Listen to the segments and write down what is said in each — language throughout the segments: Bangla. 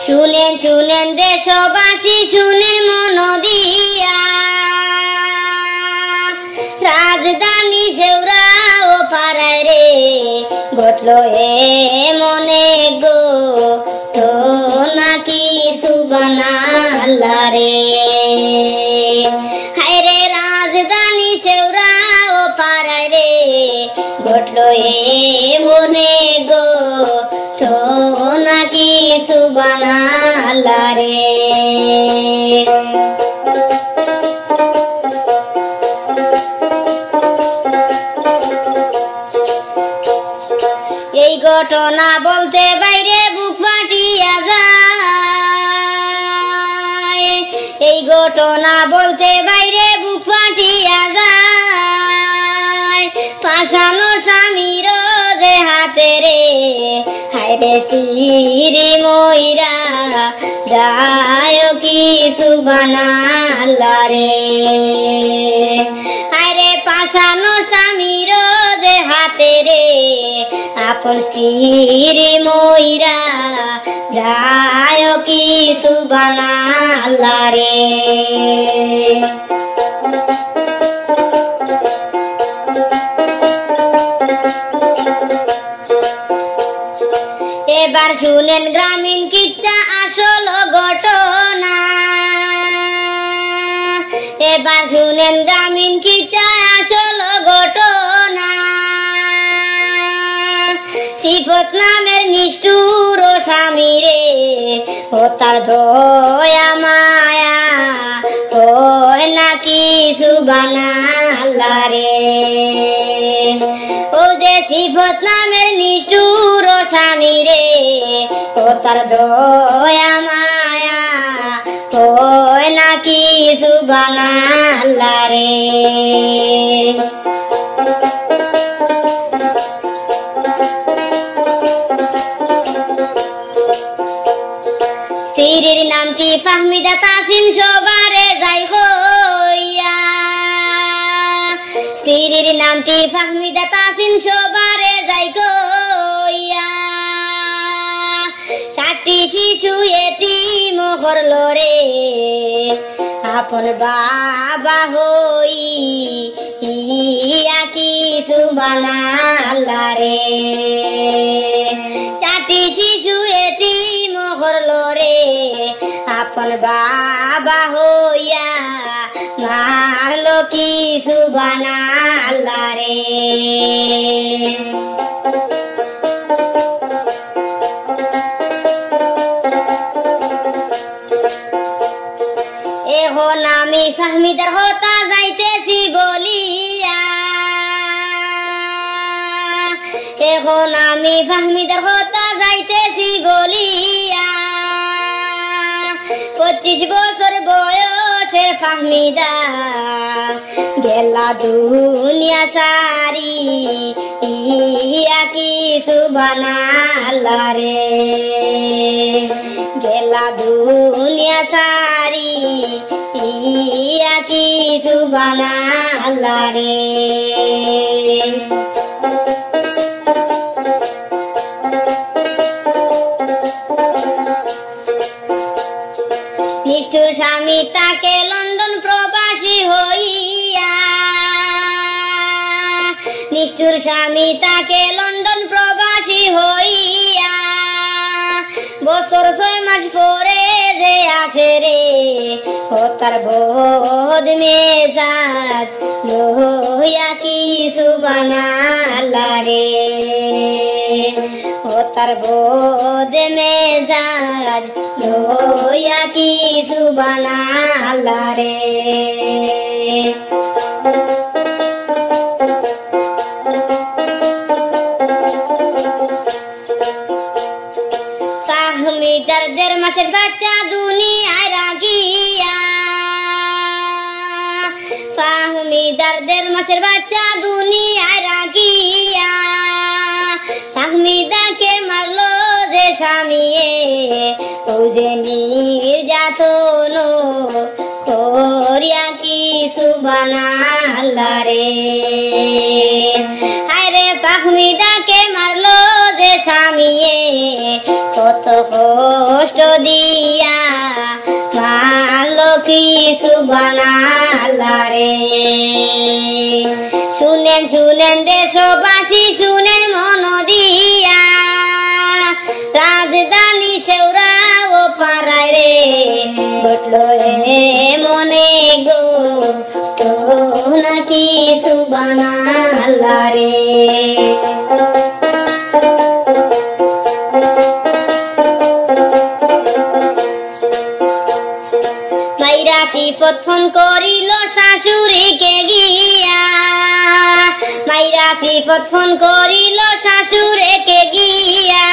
শুনেন শুনেন দেশবাসী শুনেন মন দিয়া, রাজধানী শেওড়া ও পাড়ায় রে ঘটলো মনে গো তো নাকি সুবহানাল্লাহ রে। হায় রে রাজধানী শেওড়া ও পাড়ায় রে ঘটলো মনে গো তো নাকি সুবহানাল্লাহ রে। এই ঘটনা বলতে বাইরে বুক ফাটিয়া যায়, এই ঘটনা বলতে বাইরে বুক ফাটিয়া যায়। পাশানো স্বামীর যে হাতে রে হায় রে স্ত্রী মইরা যায় কি সুবহানাল্লাহ রে। হায় রে পাশানো স্বামীর যে হাতে রে আপন স্ত্রী মইরা যায় কি সুবহানাল্লাহ রে। এবার শুনেন গ্রামীণ কিচ্ছা আসল ঘটনা, এবার শুনেন গ্রামীণ কিচ্ছা আসল ঘটনা। সিফত নামের নিষ্ঠুর স্বামী রে ও তার দয়া মায়া হয় নাকি সুবহানাল্লাহ রে। ও যে সিফত নামের নিষ্ঠুর স্বামী রে ও তার দয়া মায়া হয় নাকি সুবহানাল্লাহ রে। স্ত্রীর নামটি ফাহমিদা তাসিন সবারে যাই হইয়া, স্ত্রীর নামটি ফাহমিদা তাসিন সবারে যাই কইয়া। চারটি শিশু এতিম করলো রে আপন বাবা হইয়া কি সুবহানাল্লাহ রে। চারটি শিশু এতিম করলো রে আপন বাবা হইয়া মারলো কি সুবহানাল্লাহ রে। এখন আমি ফাহমিদার হতা যাইতেছি বলিয়া, এখন আমি ফাহমিদার হতা যাইতেছি বলিয়া। 25 বছর বয়সের ফাহমিদা গেলা দুনিয়া সারি ইয়া কি সুবহানাল্লাহ রে। গেলা দুনিয়া সারি ইয়া কি সুবহানাল্লাহ রে। নিষ্ঠুর স্বামী তাকে লন্ডন প্রবাসী হইয়া, নিষ্ঠুর স্বামী তাকে লন্ডন প্রবাসী হইয়া। বছর 6 মাস পরে যে আসে রে ও তার বোধ মেজাজ লইয়া কি সুবহানাল্লাহ রে। ও তার বোধ মেজাজ লইয়া কি সুবহানাল্লাহ রে। ফাহমিদার 1.5 মাসের বাচ্চা দুনিয়ায় রাখিয়া, ফাহমিদার 1.5 মাসের বাচ্চা দুনিয়ায় রাখিয়া। ফাহমিদাকে মারলো যে স্বামী ও যে নির্যাতন করিয়া কি সুবহানাল্লাহ রে। হায় ফাহমিদাকে মারলো যে স্বামীয়ে কত কষ্ট দিয়া মারলো কিছু বানালা রে। শুনেন শুনেন দেশবাসী শুনেন মন দিয়া রাজধানী সেউরা ও পাড়ায় রে ঘটলো মনে গো তো নাকি সুবানাল্লাহ রে। মাইরা সিফত ফোন করিল শাশুড়িকে গিয়া মাইরা সিফত ফোন করিল শাশুড়িকে গিয়া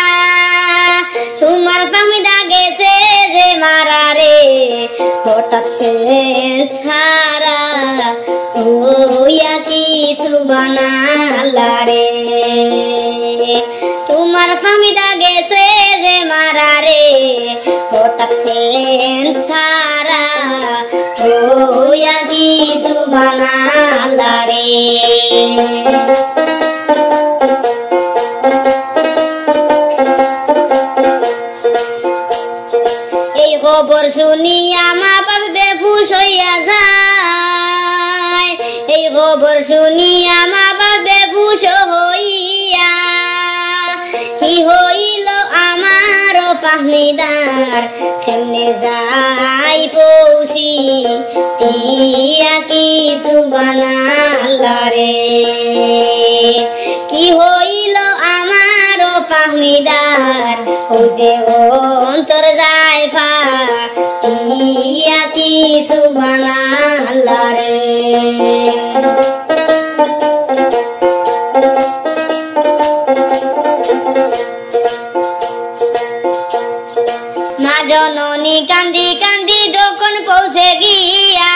তোমার ফাহমিদা গেছে যে মারা রে হঠাৎ সে ছাড়া হইয়া কিছু বানালা রে। তোমার ফাহমিদা গেছে যে মারা রে হঠাৎ সে ছাড়া হইয়া কিছু বানালা রে। এই খবর শুনিয়া মা বাপ বেহুশ হইয়া যায় এই খবর শুনিয়া মা বাপ বেহুশ হইয়া কি হইল আমার ফাহমিদার কেমনে যাই পৌঁছি টিয়া কিছু বানালা রে। কি হইল আমার ফাহমিদার ও যে অন্তর যায় ফা টিয়া কিছু বানালা রে। মা জননী কান্দি কান্দি যখন পৌঁছে গিয়া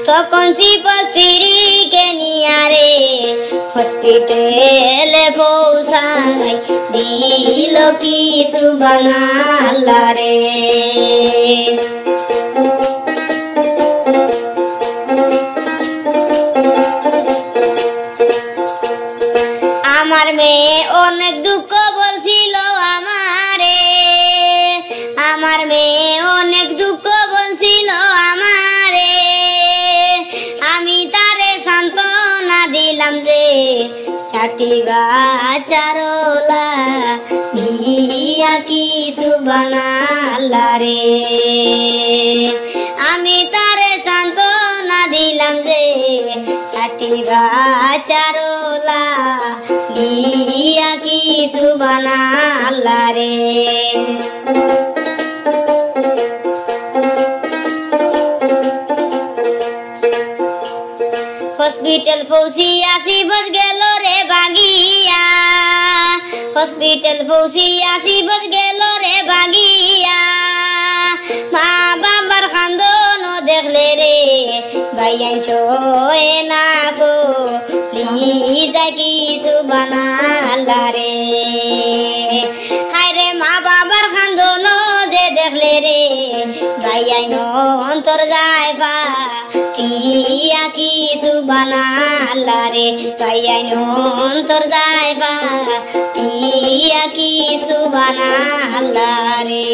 তখন সিফত স্ত্রীকে নিয়া রে হসপিটালে পৌঁছাই দিল কিছু বানালা রে। আমার মেয়ে অনেক দুঃখ বলছিল আমারে আমার মেয়ে অনেক দুঃখ বলছিল আমারে আমি তারে সান্ত্বনা দিলাম যে চাটি বাচারলা দিয়া কিছু বানালা রে। আমি তারে সান্ত্বনা দিলাম যে চাটি বাচারলা দিয়া কিছু বানালা রে। হসপিটাল পৌঁছিয়া সিফত গেল রে বাগিয়া হসপিটাল পৌঁছিয়া সিফত গেল রে বাগিয়া মা বাবার কান্দন দেখলে রে ভাইয়ান শোয় না গো প্লিজ কিছু বানালা রে। হায় রে মা বাবার কান্দন যে দেখলে রে ভাইয়ান অন্তর যায় ফা টিয়া কিছু বানালা রে। ভাইয়ান অন্তর যায় ফা টিয়া কিছু বানালা রে।